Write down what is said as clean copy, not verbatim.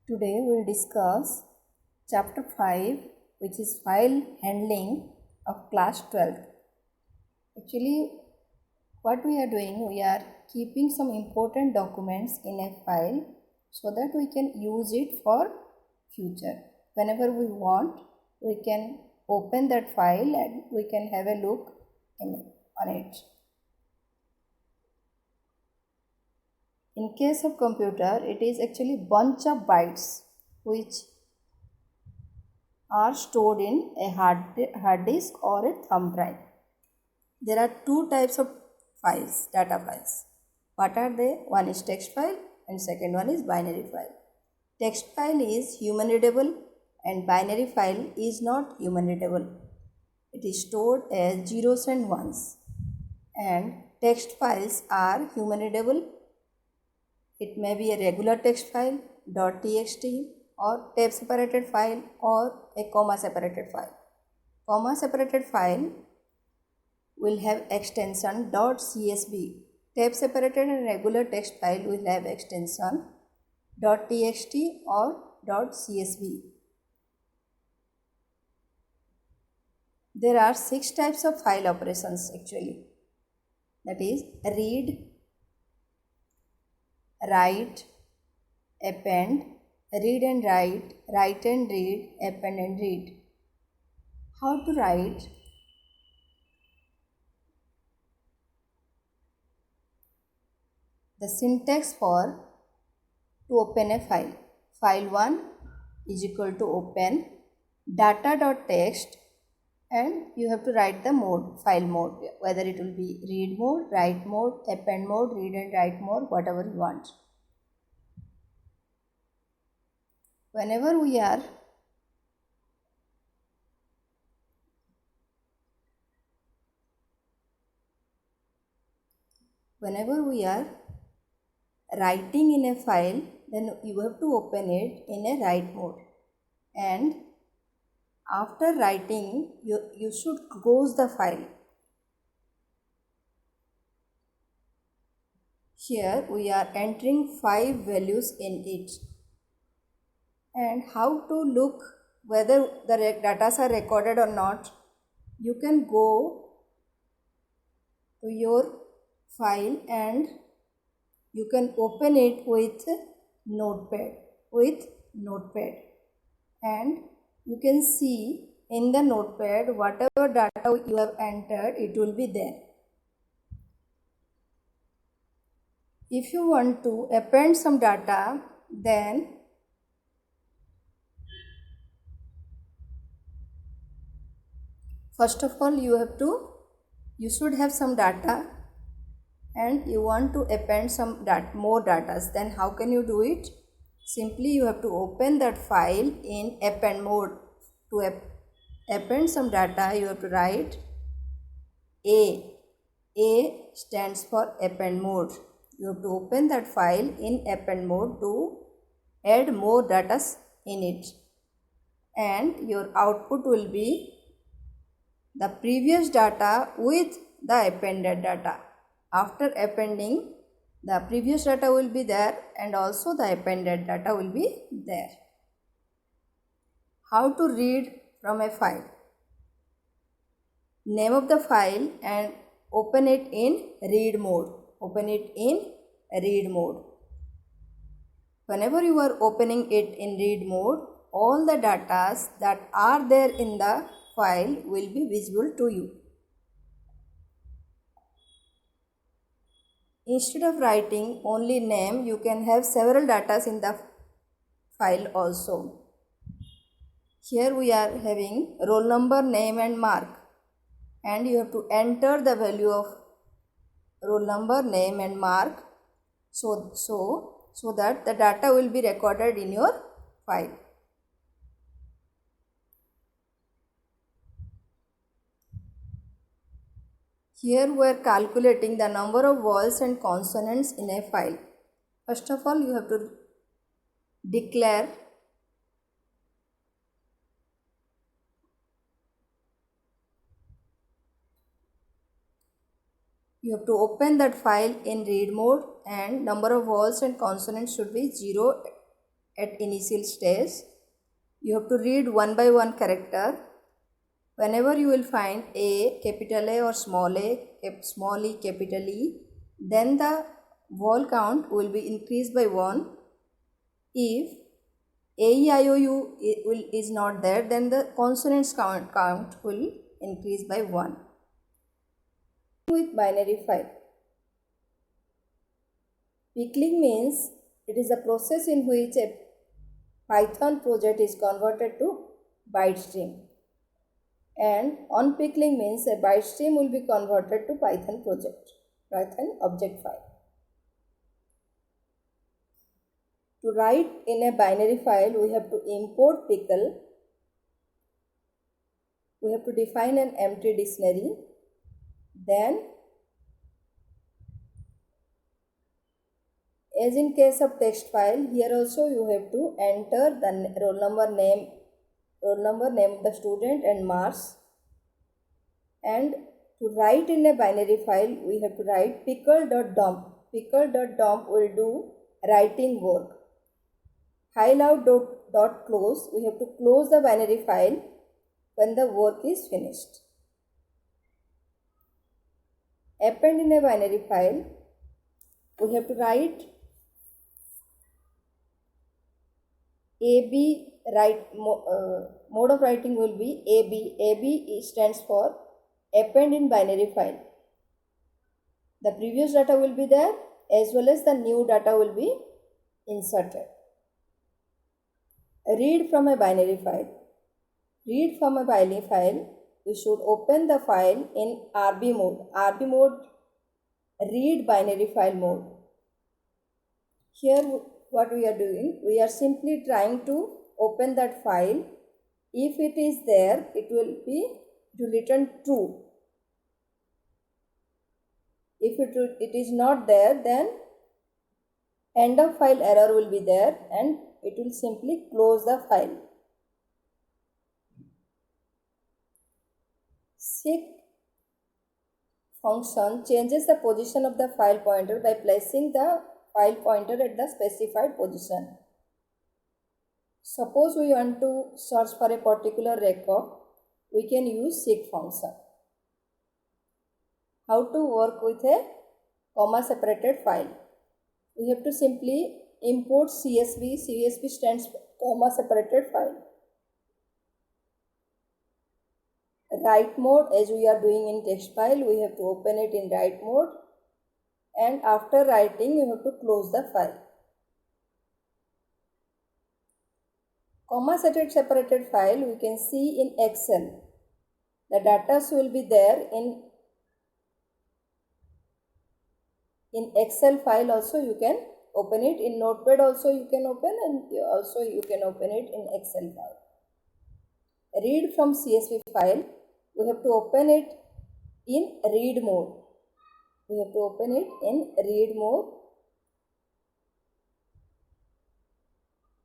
Today we will discuss chapter 5, which is file handling of class 12th. Actually, what we are doing, we are keeping some important documents in a file so that we can use it for future. Whenever we want, we can open that file and we can have a look on it. In case of computer, it is actually bunch of bytes which are stored in a hard disk or a thumb drive. There are two types of files, data files. What are they? One is text file and second one is binary file. Text file is human readable and binary file is not human readable. It is stored as zeros and ones. And text files are human readable. It may be a regular text file, .txt, or tab separated file or a comma separated file. Comma separated file will have extension .csv. Tab separated and regular text file will have extension .txt or .csv. There are 6 types of file operations actually. That is read, write, append, read and write, write and read, append and read. How to write? The syntax for to open a file. File 1 is equal to open data.txt and you have to write the mode, file mode, whether it will be read mode, write mode, append mode, read and write mode, whatever you want. Whenever we are writing in a file, then you have to open it in a write mode, and after writing you should close the file. Here we are entering 5 values in it, and how to look whether the data are recorded or not. You can go to your file and you can open it with notepad and you can see in the notepad whatever data you have entered, it will be there. If you want to append some data, then first of all you should have some data and you want to append some more data. Then how can you do it? Simply you have to open that file in append mode. To append some data, you have to write A. A stands for append mode. You have to open that file in append mode to add more data in it, and your output will be the previous data with the appended data. After appending, the previous data will be there and also the appended data will be there. How to read from a file? Name of the file and open it in read mode. Whenever you are opening it in read mode, all the data that are there in the file will be visible to you. Instead of writing only name, you can have several data in the file also. Here we are having roll number, name and mark, and you have to enter the value of roll number, name and mark so that the data will be recorded in your file. Here we are calculating the number of vowels and consonants in a file. First of all, you have to declare you have to open that file in read mode and number of vowels and consonants should be 0 at initial stage. You have to read one by one character. Whenever you will find A, capital A or small small e, capital E, then the vowel count will be increased by 1. If A, E, I, O, U is not there, then the consonants count will increase by 1. With binary file. Pickling means it is a process in which a Python project is converted to byte stream. And unpickling means a byte stream will be converted to Python object file. To write in a binary file, we have to import pickle. We have to define an empty dictionary. Then, as in case of text file, here also you have to enter the roll number, name of the student and marks. And to write in a binary file, we have to write pickle.dump. Pickle.dump will do writing work. Highloud.close, we have to close the binary file when the work is finished. Append in a binary file, we have to write AB, mode of writing will be AB. AB stands for append in binary file. The previous data will be there as well as the new data will be inserted. Read from a binary file. Read from a binary file, we should open the file in RB mode. RB mode, read binary file mode. Here what we are doing, we are simply trying to open that file. If it is there, it will return true. If it is not there, then end of file error will be there and it will simply close the file. Seek function changes the position of the file pointer by placing the file pointer at the specified position. Suppose we want to search for a particular record, we can use seek function. How to work with a comma separated file? We have to simply import CSV. CSV stands for comma separated file. Write mode, as we are doing in text file, we have to open it in write mode, and after writing you have to close the file. Comma separated file we can see in Excel. The data will be there in Excel file also. You can open it in Notepad also, you can open, and also you can open it in Excel file. Read from CSV file, we have to open it in read mode. We have to open it in read mode